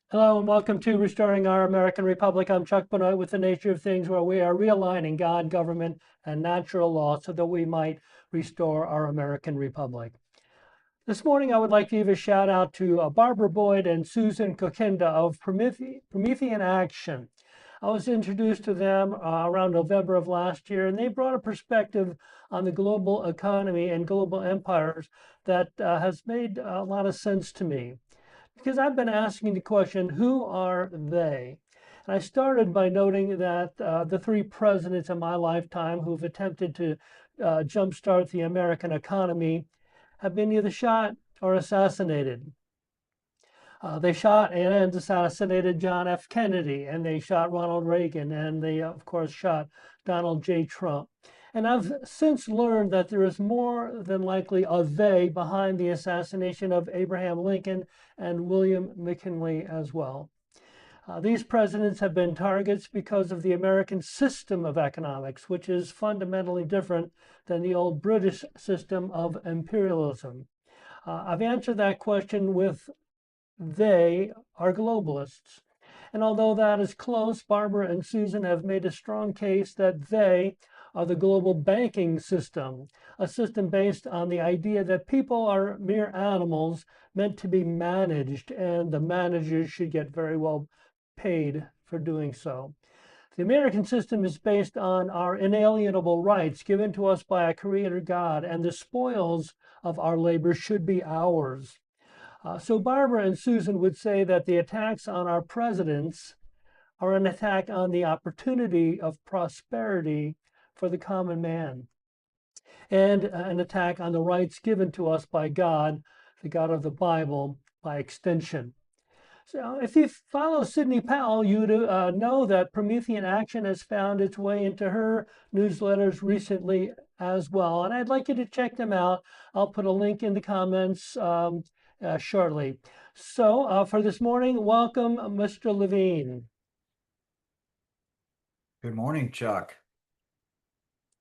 Hello and welcome to Restoring Our American Republic. I'm Chuck Benoit with The Nature of Things, where we are realigning God, government, and natural law so that we might restore our American Republic. This morning, I would like to give a shout out to Barbara Boyd and Susan Kokinda of Promethean Action. I was introduced to them around November of last year, and they brought a perspective on the global economy and global empires that has made a lot of sense to me because I've been asking the question, who are they? And I started by noting that the three presidents in my lifetime who've attempted to jumpstart the American economy have been either shot or assassinated. They shot and assassinated John F. Kennedy, and they shot Ronald Reagan, and they, of course, shot Donald J. Trump. And I've since learned that there is more than likely a they behind the assassination of Abraham Lincoln and William McKinley as well. These presidents have been targets because of the American system of economics, which is fundamentally different than the old British system of imperialism. I've answered that question with they are globalists. And although that is close, Barbara and Susan have made a strong case that they are the global banking system, a system based on the idea that people are mere animals meant to be managed, and the managers should get very well paid for doing so. The American system is based on our inalienable rights given to us by a creator God, and the spoils of our labor should be ours. So Barbara and Susan would say that the attacks on our presidents are an attack on the opportunity of prosperity for the common man and an attack on the rights given to us by God, the God of the Bible, by extension. So if you follow Sidney Powell, you'd know that Promethean Action has found its way into her newsletters recently as well. And I'd like you to check them out. I'll put a link in the comments shortly. So for this morning, welcome, Mr. Levine. Good morning, Chuck.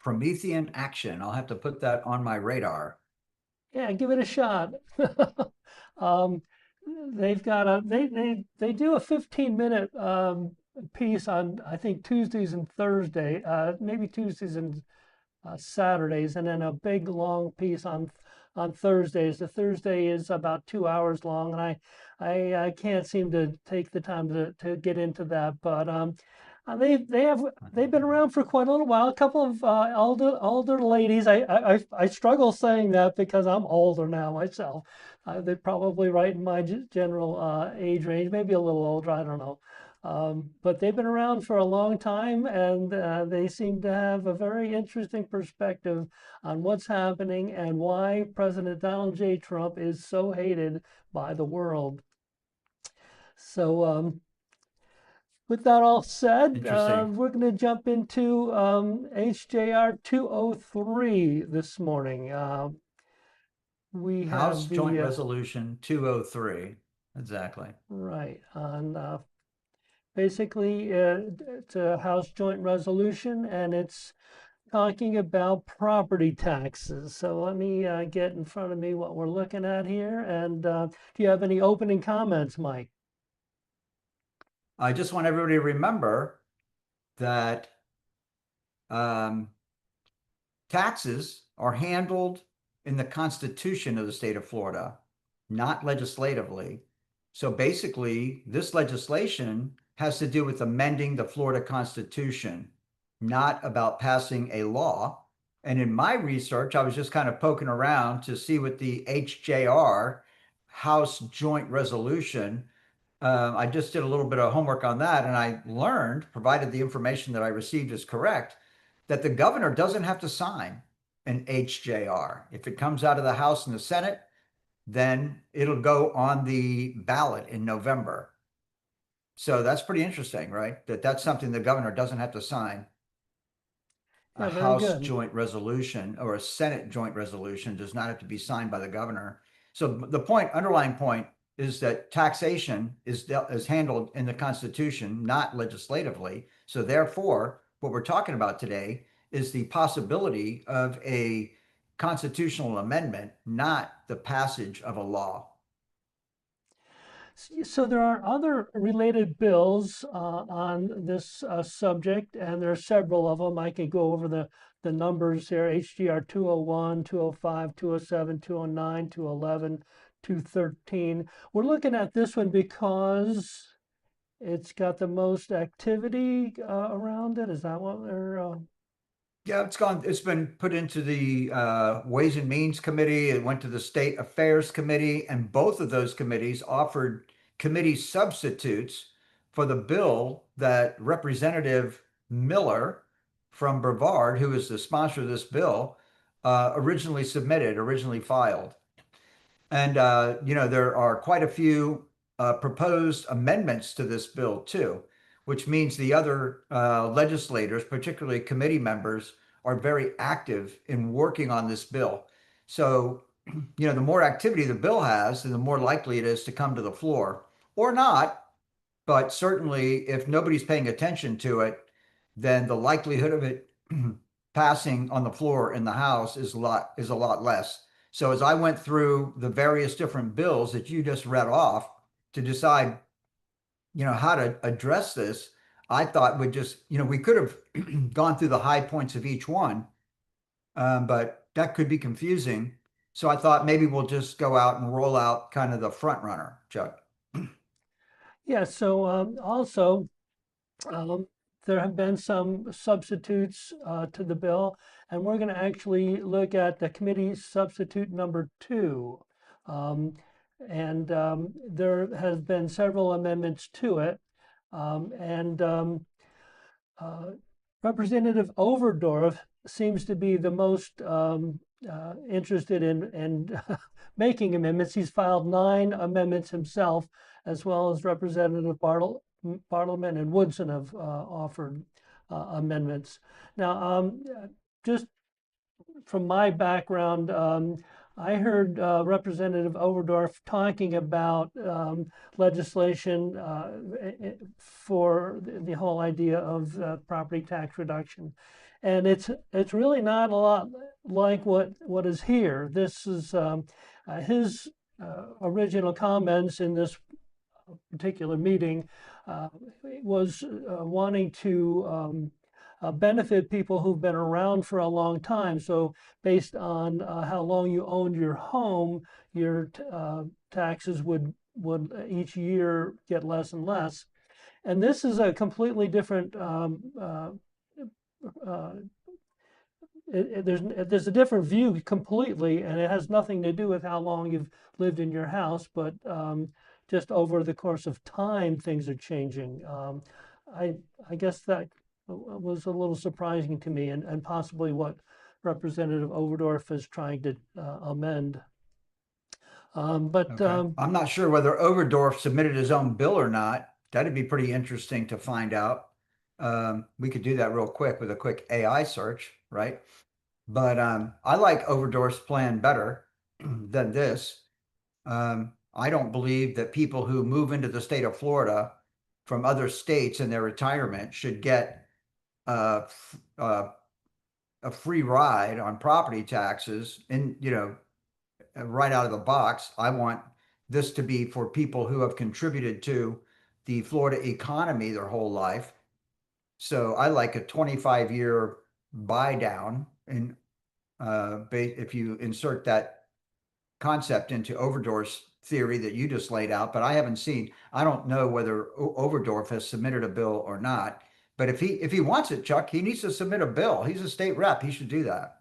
Promethean Action. I'll have to put that on my radar. Yeah, give it a shot. um, they've got they do a 15-minute piece on I think Tuesdays and Thursday, maybe Tuesdays and Saturdays, and then a big long piece on Thursdays. The Thursday is about 2 hours long, and I can't seem to take the time to get into that. But they've been around for quite a little while. A couple of older ladies. I struggle saying that because I'm older now myself. They're probably right in my general age range, maybe a little older. I don't know. But they've been around for a long time, and they seem to have a very interesting perspective on what's happening and why President Donald J. Trump is so hated by the world. So, with that all said, Interesting. we're going to jump into HJR 203 this morning. We House have Joint the, Resolution 203. Exactly. right, on basically it's a House Joint Resolution, and it's talking about property taxes. So let me get in front of me what we're looking at here. And do you have any opening comments, Mike? I just want everybody to remember that um, taxes are handled in the Constitution of the state of Florida, not legislatively. So basically, this legislation has to do with amending the Florida Constitution, not about passing a law. And in my research, I was just kind of poking around to see what the HJR, House Joint Resolution, I just did a little bit of homework on that, and I learned, provided the information that I received is correct, that the governor doesn't have to sign an HJR. If it comes out of the House and the Senate, then it'll go on the ballot in November. So that's pretty interesting, right? That's something the governor doesn't have to sign. A Yeah, very House good. joint resolution or a Senate joint resolution does not have to be signed by the governor. So the underlying point is that taxation is handled in the Constitution, not legislatively. So therefore, what we're talking about today is the possibility of a constitutional amendment, not the passage of a law. So there are other related bills on this subject, and there are several of them. I could go over the numbers here: HGR 201, 205, 207, 209, 211, 213. We're looking at this one because it's got the most activity around it. Is that what they're? Yeah, it's been put into the Ways and Means Committee. It went to the State Affairs Committee, and both of those committees offered committee substitutes for the bill that Representative Miller from Brevard, who is the sponsor of this bill, originally filed. And there are quite a few proposed amendments to this bill too, which means the other legislators, particularly committee members, are very active in working on this bill. So, the more activity the bill has, then the more likely it is to come to the floor, or not. But certainly, if nobody's paying attention to it, then the likelihood of it passing on the floor in the House is a lot less. So as I went through the various different bills that you just read off to decide, how to address this, I thought we could have gone through the high points of each one, but that could be confusing. So I thought maybe we'll just go out and roll out kind of the front runner, Chuck. Yeah. So also. Um, there have been some substitutes to the bill, and we're going to actually look at the committee substitute number 2. Um, and there has been several amendments to it. And uh, Representative Overdorf seems to be the most interested in making amendments. He's filed 9 amendments himself, as well as Representative Bartleman and Woodson have offered amendments. Now, just from my background, I heard Representative Overdorf talking about legislation for the whole idea of property tax reduction, and it's really not a lot like what is here. This is his original comments in this particular meeting was wanting to benefit people who've been around for a long time. So based on how long you owned your home, your taxes would each year get less and less. And this is a completely different there's a different view completely, and it has nothing to do with how long you've lived in your house, but just over the course of time, things are changing. I guess that was a little surprising to me, and possibly what Representative Overdorf is trying to amend. Okay. I'm not sure whether Overdorf submitted his own bill or not. That'd be pretty interesting to find out. We could do that real quick with a quick AI search, right? But I like Overdorf's plan better than this. I don't believe that people who move into the state of Florida from other states in their retirement should get uh, a free ride on property taxes and, right out of the box. I want this to be for people who have contributed to the Florida economy their whole life. So I like a 25-year buy down. And if you insert that concept into Overdorf's theory that you just laid out, but I don't know whether Overdorf has submitted a bill or not. But if he wants it, Chuck, he needs to submit a bill. He's a state rep. He should do that.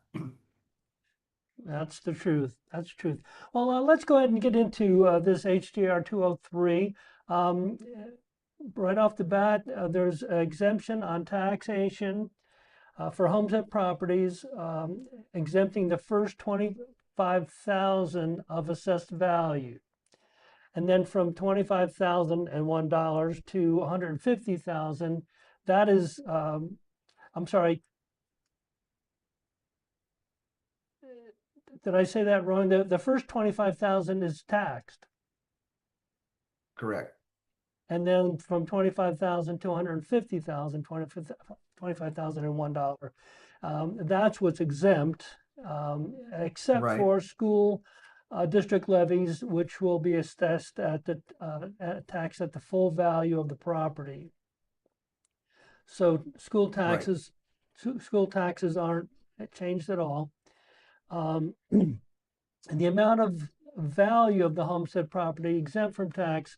That's the truth. That's the truth. Well, let's go ahead and get into this HDR 203. Right off the bat, there's an exemption on taxation for homestead properties, exempting the first 25,000 of assessed value. And then from $25,001 to 150,000, that is, I'm sorry, did I say that wrong? The first 25,000 is taxed. Correct. And then from 25,000 to 150,000, $25,001. That's what's exempt, except Right. for school district levies, which will be assessed at the tax at the full value of the property. So Right. school taxes aren't changed at all. And the amount of value of the homestead property exempt from tax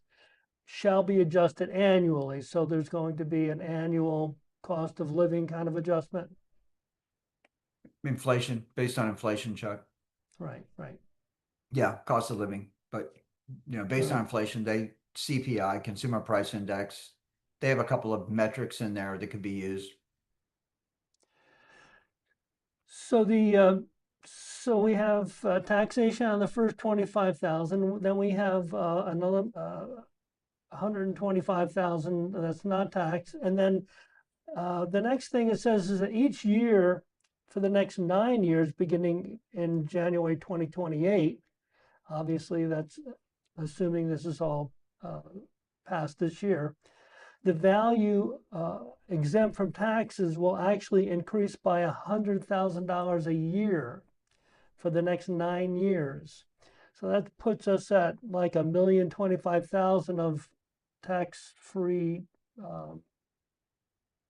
shall be adjusted annually. So there's going to be an annual cost of living kind of adjustment. Inflation, based on inflation, Chuck. Right, right. Yeah, cost of living. But based on Right. inflation, they CPI, Consumer Price Index, they have a couple of metrics in there that could be used. So we have taxation on the first 25,000. Then we have another 125,000 that's not taxed, and then the next thing it says is that each year for the next 9 years, beginning in January 2028, obviously that's assuming this is all passed this year, the value exempt from taxes will actually increase by $100,000 a year for the next 9 years. So that puts us at like 1,025,000 of tax-free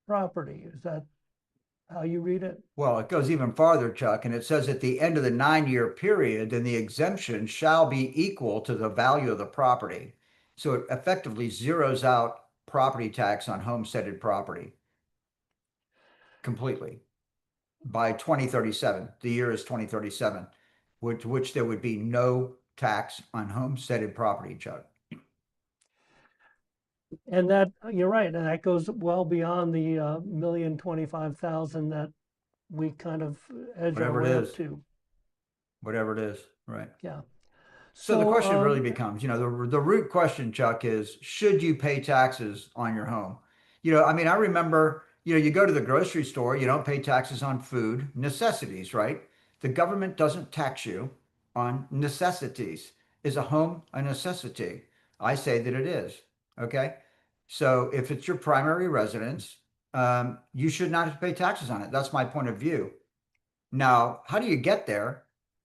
property. Is that how you read it? Well, it goes even farther, Chuck, and it says at the end of the 9-year period, then the exemption shall be equal to the value of the property. So it effectively zeroes out property tax on homesteaded property completely by 2037. The year is 2037, which there would be no tax on homesteaded property, Chuck. And that you're right, and that goes well beyond the 1,025,000 that we kind of edge our Whatever it way up is, to. whatever it is, right? Yeah. So the So question really becomes, the root question, Chuck, is should you pay taxes on your home? I mean, I remember, you go to the grocery store, you don't pay taxes on food, necessities, right? The government doesn't tax you on necessities. Is a home a necessity? I say that it is. Okay. So if it's your primary residence, you should not have to pay taxes on it. That's my point of view. Now, how do you get there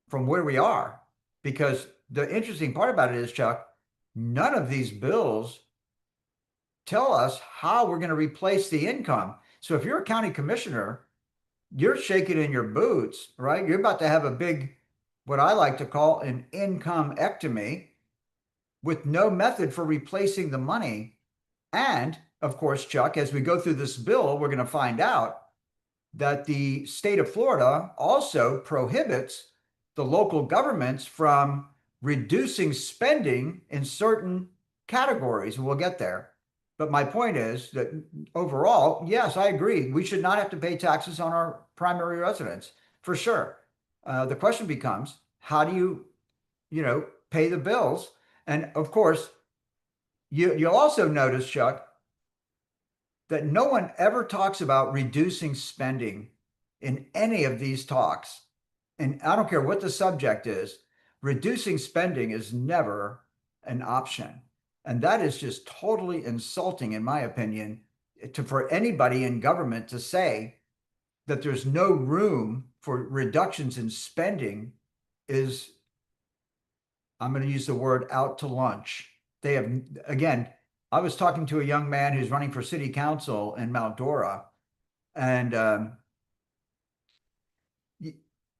from where we are? Because the interesting part about it is, Chuck, none of these bills tell us how we're going to replace the income. So if you're a county commissioner, you're shaking in your boots, right? You're about to have a big, what I like to call an income-ectomy with no method for replacing the money. And of course, Chuck, as we go through this bill, we're going to find out that the state of Florida also prohibits the local governments from reducing spending in certain categories. We'll get there. But my point is that overall, yes, I agree. We should not have to pay taxes on our primary residence for sure. The question becomes, how do pay the bills? And of course, you'll also notice, Chuck, that no one ever talks about reducing spending in any of these talks. And I don't care what the subject is, reducing spending is never an option. And that is just totally insulting, in my opinion, for anybody in government to say that there's no room for reductions in spending is, I'm going to use the word out to lunch. They have, again, I was talking to a young man who's running for city council in Mount Dora, and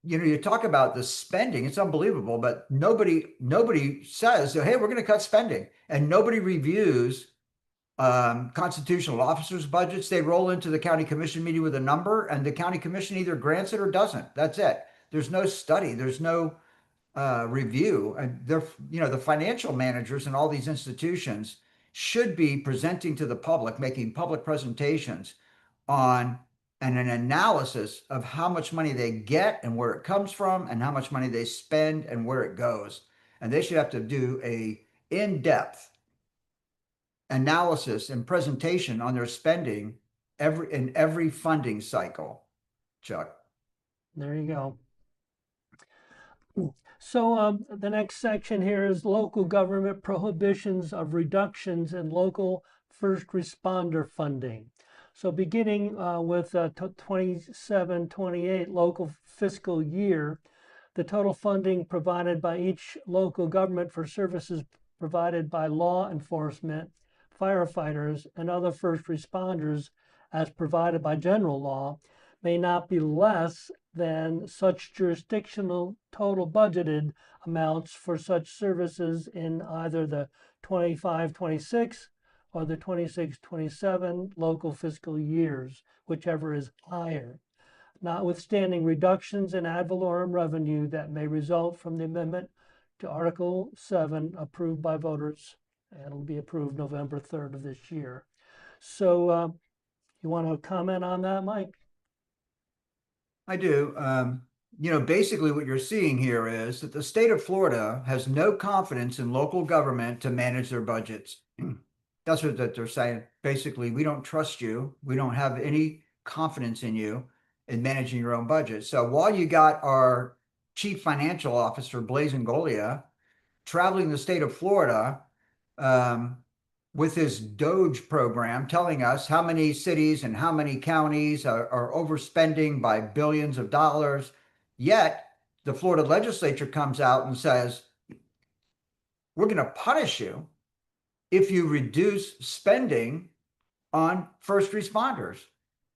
you talk about the spending; it's unbelievable. But nobody says, "Hey, we're going to cut spending," and nobody reviews constitutional officers' budgets. They roll into the county commission meeting with a number, and the county commission either grants it or doesn't. That's it. There's no study. There's no review. And they're, the financial managers in all these institutions should be presenting to the public, making public presentations on and an analysis of how much money they get and where it comes from and how much money they spend and where it goes. And they should have to do a in-depth analysis and presentation on their spending in every funding cycle, Chuck. there you go. So the next section here is local government prohibitions of reductions in local first responder funding. So beginning with 27-28 local fiscal year, the total funding provided by each local government for services provided by law enforcement, firefighters, and other first responders as provided by general law may not be less than such jurisdictional total budgeted amounts for such services in either the 25-26 or the 26-27 local fiscal years, whichever is higher, notwithstanding reductions in ad valorem revenue that may result from the amendment to Article 7 approved by voters, and it'll be approved November 3rd of this year. So you want to comment on that, Mike? I do. Basically what you're seeing here is that the state of Florida has no confidence in local government to manage their budgets. That's what they're saying. Basically, we don't trust you. We don't have any confidence in you in managing your own budget. So while you got our chief financial officer, Blaise Golia, traveling the state of Florida, with his Doge program, telling us how many cities and how many counties are overspending by billions of dollars. Yet the Florida legislature comes out and says, we're going to punish you if you reduce spending on first responders.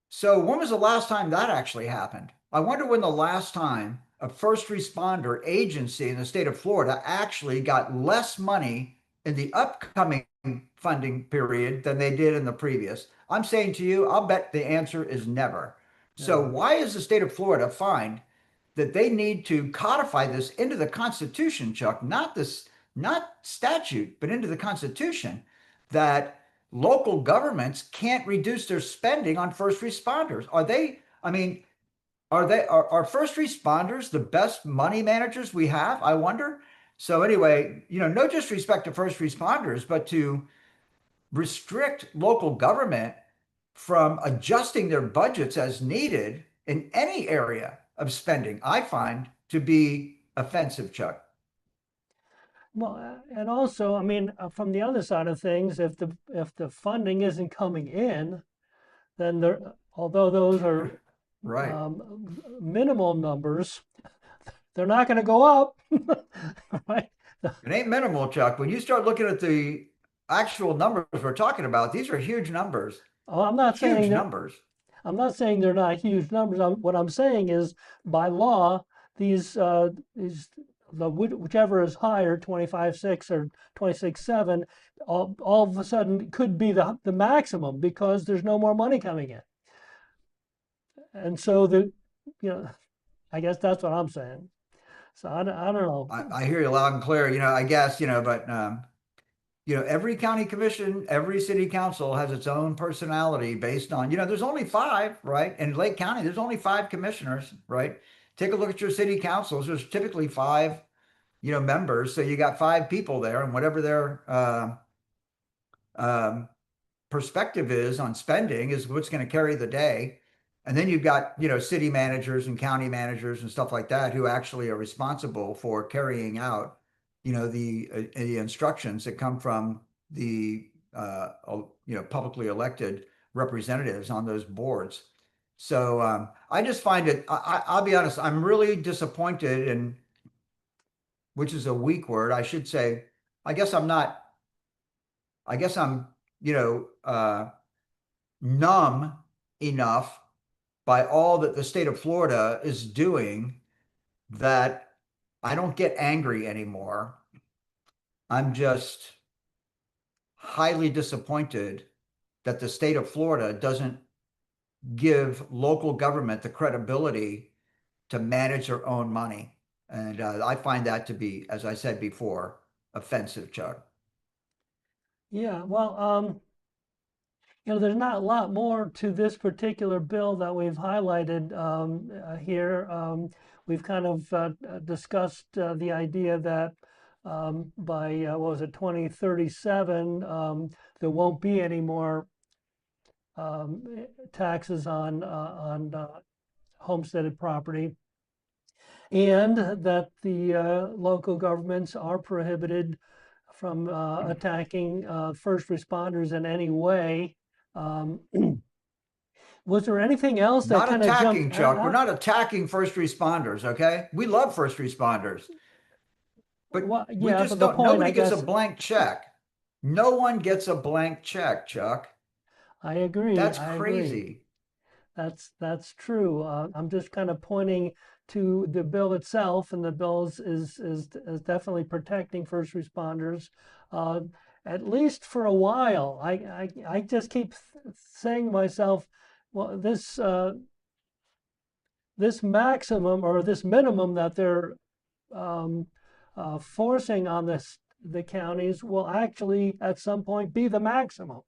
So when was the last time that actually happened? I wonder when the last time a first responder agency in the state of Florida actually got less money in the upcoming funding period than they did in the previous. I'm saying to you, I'll bet the answer is never. So why is the state of Florida find that they need to codify this into the Constitution, Chuck, not statute, but into the Constitution, that local governments can't reduce their spending on first responders? Are first responders the best money managers we have? I wonder. So anyway, no disrespect to first responders, but to restrict local government from adjusting their budgets as needed in any area of spending, I find to be offensive, Chuck. Well, and also, I mean, from the other side of things, if the funding isn't coming in, then although those are Right. minimal numbers, they're not going to go up, right? It ain't minimal, Chuck. When you start looking at the actual numbers we're talking about, these are huge numbers. Oh, I'm not saying Huge that numbers. I'm not saying they're not huge numbers. What I'm saying is, by law, whichever is higher, 25.6 or 26.7, all of a sudden could be the maximum because there's no more money coming in. And so I guess that's what I'm saying. So I don't know. I hear you loud and clear, I guess, but every county commission, every city council has its own personality based on, there's only five, right? In Lake County, there's only five commissioners, right? Take a look at your city councils. There's typically five, members. So you got five people there, and whatever their perspective is on spending is what's going to carry the day. And then you've got, city managers and county managers and stuff like that who actually are responsible for carrying out, the instructions that come from the, publicly elected representatives on those boards. So I just find it, I'll be honest, I'm really disappointed, and which is a weak word, I should say. I guess I'm, numb enough by all that the state of Florida is doing that I don't get angry anymore. I'm just highly disappointed that the state of Florida doesn't give local government the credibility to manage their own money. And I find that to be, as I said before, offensive, Chuck. Yeah, well, there's not a lot more to this particular bill that we've highlighted here. We've kind of discussed the idea that by, what was it, 2037, there won't be any more taxes on homesteaded property, and that the local governments are prohibited from attacking first responders in any way. Was there anything else that Not kind of jumped attacking, Chuck. We're not attacking first responders, okay? We love first responders, but well, we yeah, just but the don't, point, nobody I gets a guess, blank check. No one gets a blank check, Chuck. I agree. That's I agree. crazy. That's true. I'm just kind of pointing to the bill itself, and the bill is definitely protecting first responders, uh, at least for a while. I just keep saying to myself, well, this maximum or this minimum that they're um, forcing on the counties will actually at some point be the maximum.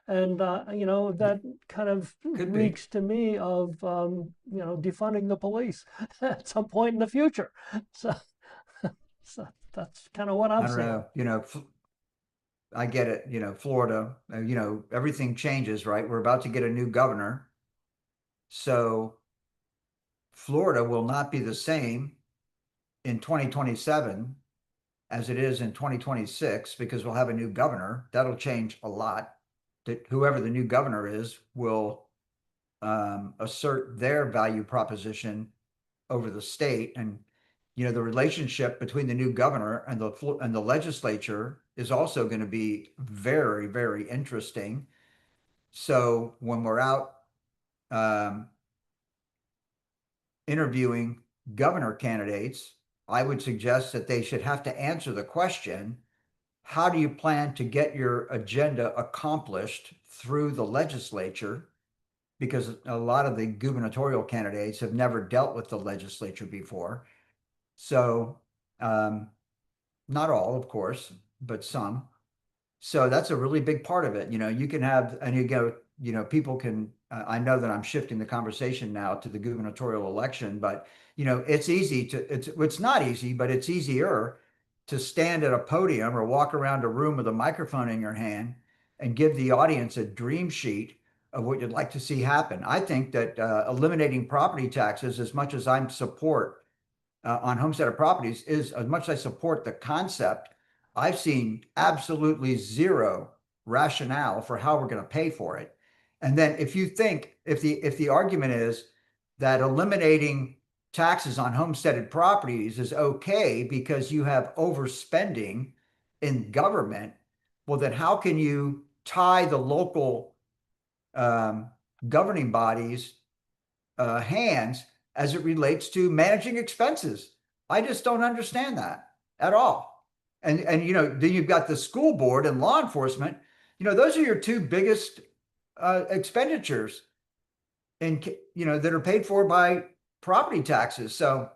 And that kind of Could be. reeks to me of defunding the police at some point in the future. So, so that's kind of what I'm I don't seeing. know. I get it. Florida, everything changes, right? We're about to get a new governor. So Florida will not be the same in 2027 as it is in 2026 because we'll have a new governor. That'll change a lot. That whoever the new governor is will assert their value proposition over the state, and the relationship between the new governor and the legislature is also going to be very, very interesting. So when we're out um, interviewing governor candidates, I would suggest that they should have to answer the question, how do you plan to get your agenda accomplished through the legislature? Because a lot of the gubernatorial candidates have never dealt with the legislature before. So, um, not all, of course, but some. So that's a really big part of it. You can have, and you go, people can, I know that I'm shifting the conversation now to the gubernatorial election, but it's not easy, but it's easier to stand at a podium or walk around a room with a microphone in your hand and give the audience a dream sheet of what you'd like to see happen. I think that eliminating property taxes, as much as I support on homesteaded properties, is as much as I support the concept, I've seen absolutely zero rationale for how we're going to pay for it. And then if the argument is that eliminating taxes on homesteaded properties is okay because you have overspending in government, well, then how can you tie the local um, governing bodies hands as it relates to managing expenses? I just don't understand that at all. And then you've got the school board and law enforcement. Those are your two biggest expenditures in that are paid for by property taxes. So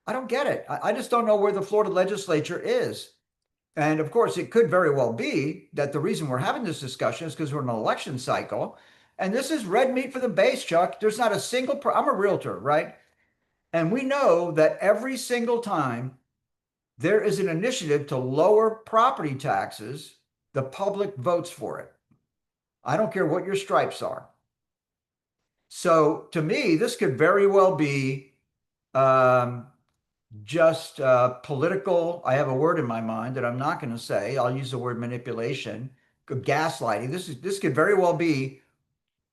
I don't get it. I just don't know where the Florida legislature is. And of course, it could very well be that the reason we're having this discussion is because we're in an election cycle. And this is red meat for the base, Chuck. There's not a single, I'm a realtor, right? And we know that every single time there is an initiative to lower property taxes, the public votes for it. I don't care what your stripes are. So to me, this could very well be um, just political. I have a word in my mind that I'm not going to say. I'll use the word manipulation, gaslighting. This could very well be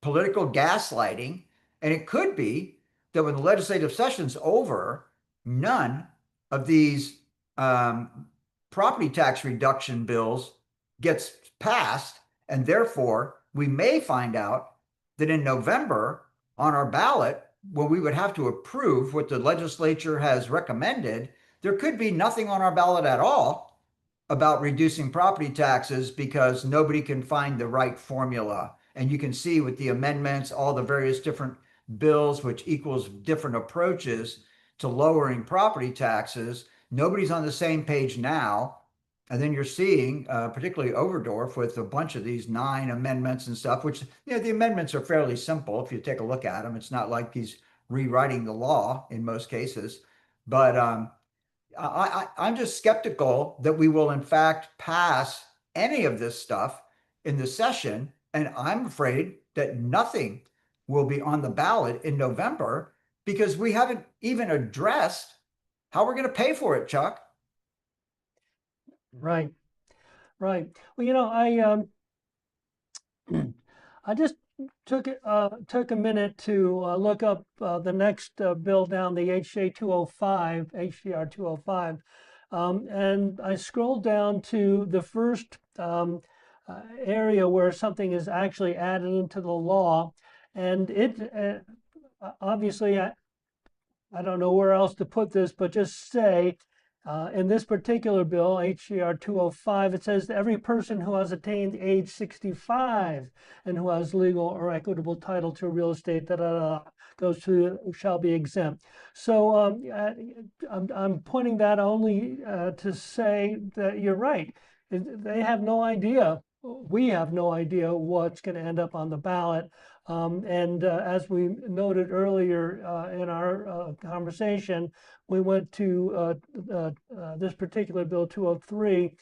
political gaslighting. And it could be that when the legislative session's over, none of these property tax reduction bills gets passed. And therefore, we may find out that in November on our ballot, when we would have to approve what the legislature has recommended, there could be nothing on our ballot at all about reducing property taxes because nobody can find the right formula. And you can see with the amendments, all the various different bills, which equals different approaches to lowering property taxes, nobody's on the same page now. And then you're seeing, particularly Overdorf, with a bunch of these 9 amendments and stuff, which, the amendments are fairly simple if you take a look at them. It's not like he's rewriting the law in most cases. But I'm just skeptical that we will, in fact, pass any of this stuff in the session. And I'm afraid that nothing will be on the ballot in November because we haven't even addressed how we're going to pay for it, Chuck. Right, right. Well, I took a minute to look up the next bill down, the HJ 205, HJR 205, and I scrolled down to the first area where something is actually added into the law, and it obviously I don't know where else to put this, but just say in this particular bill, HCR 205, it says that every person who has attained age 65 and who has legal or equitable title to real estate goes to shall be exempt. So I'm pointing that only to say that you're right. They have no idea. We have no idea what's going to end up on the ballot. And as we noted earlier in our conversation, we went to this particular bill 203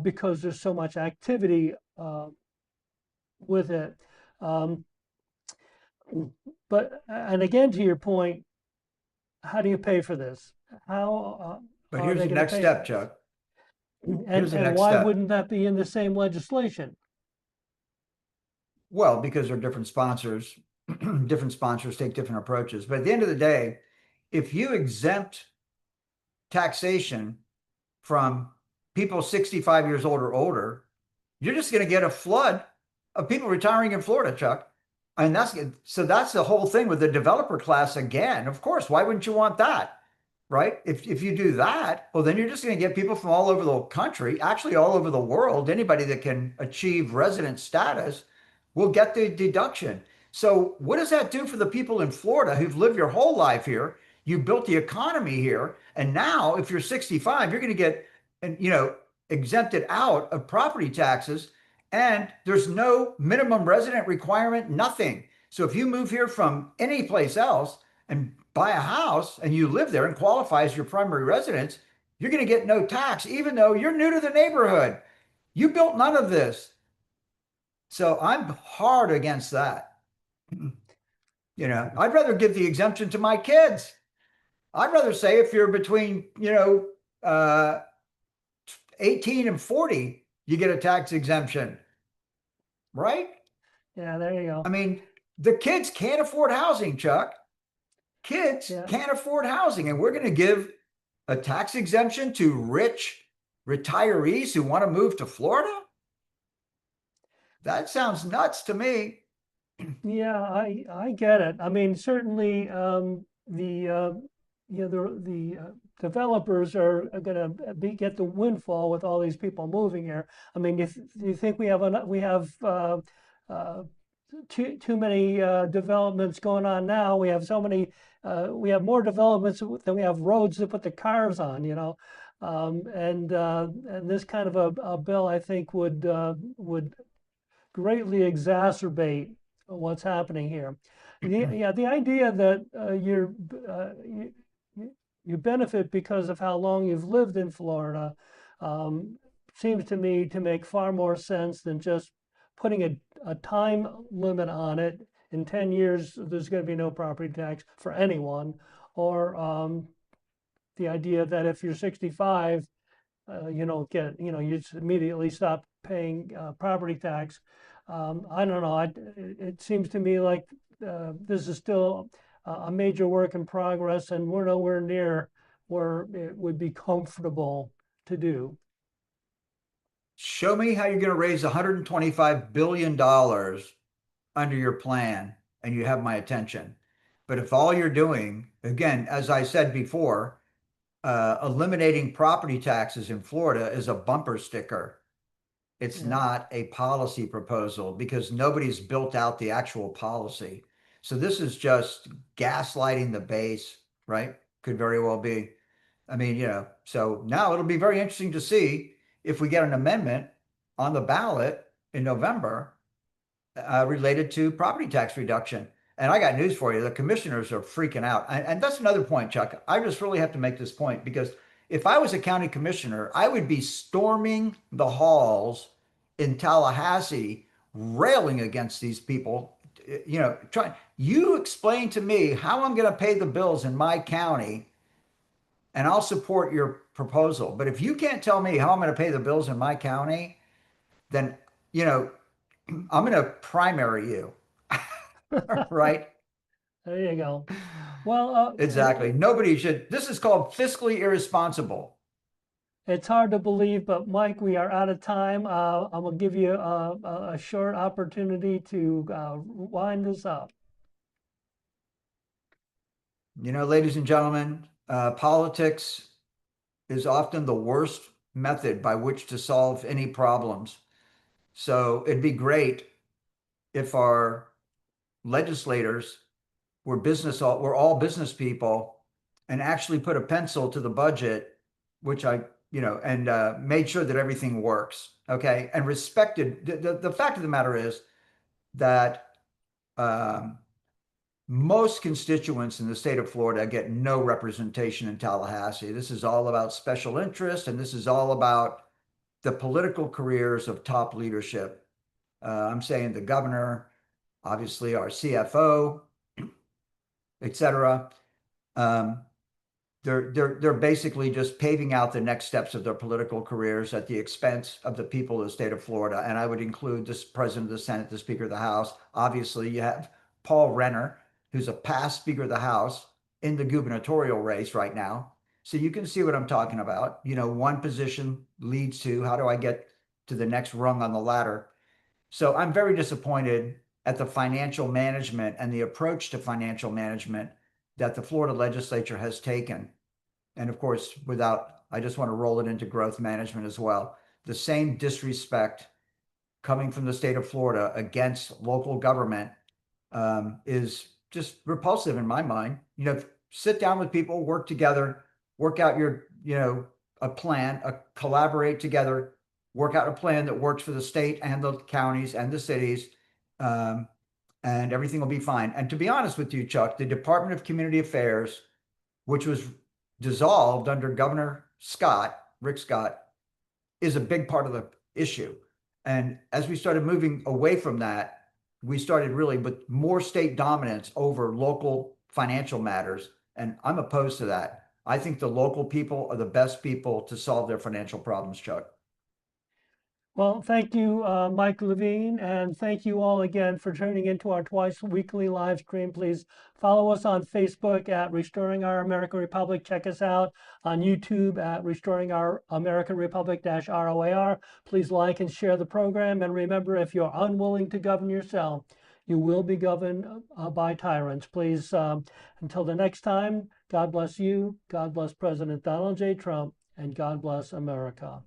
because there's so much activity with it. But and again, to your point, how do you pay for this? How But are here's they the going to next pay step, for this? Chuck. And Here's the and next why step. wouldn't that be in the same legislation? Well, because they're different sponsors, different sponsors take different approaches. But at the end of the day, if you exempt taxation from people 65 years old or older, you're just going to get a flood of people retiring in Florida, Chuck. And that's the whole thing with the developer class again. Of course, why wouldn't you want that? Right? If you do that, well, then you're just going to get people from all over the country, actually all over the world. Anybody that can achieve resident status will get the deduction. So what does that do for the people in Florida who've lived your whole life here? You built the economy here, and now if you're 65, you're going to get, exempted out of property taxes, and there's no minimum resident requirement, nothing. So if you move here from any place else and buy a house and you live there and qualify as your primary residence, you're going to get no tax, even though you're new to the neighborhood. You built none of this. So I'm hard against that. I'd rather give the exemption to my kids. I'd rather say if you're between, 18 and 40, you get a tax exemption, right? Yeah, there you I go. mean, the kids can't afford housing, Chuck. Kids Yeah. can't afford housing, and we're going to give a tax exemption to rich retirees who want to move to Florida? That sounds nuts to me. Yeah, I get it. I mean, certainly the developers are going to get the windfall with all these people moving here. I mean, do you think we have uh, too many developments going on now? We have so many. We have more developments than we have roads to put the cars on. And this kind of a bill, I think, would greatly exacerbate what's happening here. The idea that you benefit because of how long you've lived in Florida um, seems to me to make far more sense than just putting a time limit on it. In 10 years, there's going to be no property tax for anyone, or the idea that if you're 65, you don't get, you just immediately stop paying property tax. I don't know. It seems to me like this is still a major work in progress, and we're nowhere near where it would be comfortable to do. Show me how you're going to raise $125 billion under your plan, and you have my attention. But if all you're doing, again, as I said before, eliminating property taxes in Florida is a bumper sticker. It's Yeah. not a policy proposal because nobody's built out the actual policy. So this is just gaslighting the base, right? Could very well be. I mean, so now it'll be very interesting to see if we get an amendment on the ballot in November related to property tax reduction. And I got news for you. The commissioners are freaking out. And that's another point, Chuck. I just really have to make this point because if I was a county commissioner, I would be storming the halls in Tallahassee, railing against these people. You explain to me how I'm going to pay the bills in my county, and I'll support your proposal. But if you can't tell me how I'm going to pay the bills in my county, then, I'm going to primary you. right? There you go. Well, Exactly. Nobody should. This is called fiscally irresponsible. it's hard to believe, but Mike, we are out of time. I'm gonna give you a short opportunity to wind this up. You know, ladies and gentlemen, politics is often the worst method by which to solve any problems. So it'd be great if our legislators were all business people and actually put a pencil to the budget, which and made sure that everything works. Okay. And respected the fact of the matter is that um, most constituents in the state of Florida get no representation in Tallahassee. This is all about special interest, and this is all about the political careers of top leadership. I'm saying the governor, obviously our CFO, et cetera. Um, they're basically just paving out the next steps of their political careers at the expense of the people of the state of Florida. And I would include this president of the Senate, the Speaker of the House. Obviously, you have Paul Renner, who's a past Speaker of the House in the gubernatorial race right now. So you can see what I'm talking about. You know, one position leads to how do I get to the next rung on the ladder? So I'm very disappointed at the financial management and the approach to financial management that the Florida legislature has taken. And of course, I just want to roll it into growth management as well. The same disrespect coming from the state of Florida against local government is just repulsive in my mind. You know, sit down with people, work together, work out a plan, collaborate together, work out a plan that works for the state and the counties and the cities, and everything will be fine. And to be honest with you, Chuck, the Department of Community Affairs, which was dissolved under Governor Scott, Rick Scott, is a big part of the issue. And as we started moving away from that, we started really with more state dominance over local financial matters. And I'm opposed to that. I think the local people are the best people to solve their financial problems, Chuck. Well, thank you, Mike Levine, and thank you all again for tuning into our twice weekly live stream. Please follow us on Facebook at Restoring Our American Republic. Check us out on YouTube at Restoring Our American Republic -ROAR. Please like and share the program. And remember, if you're unwilling to govern yourself, you will be governed by tyrants. Please, until the next time, God bless you, God bless President Donald J. Trump, and God bless America.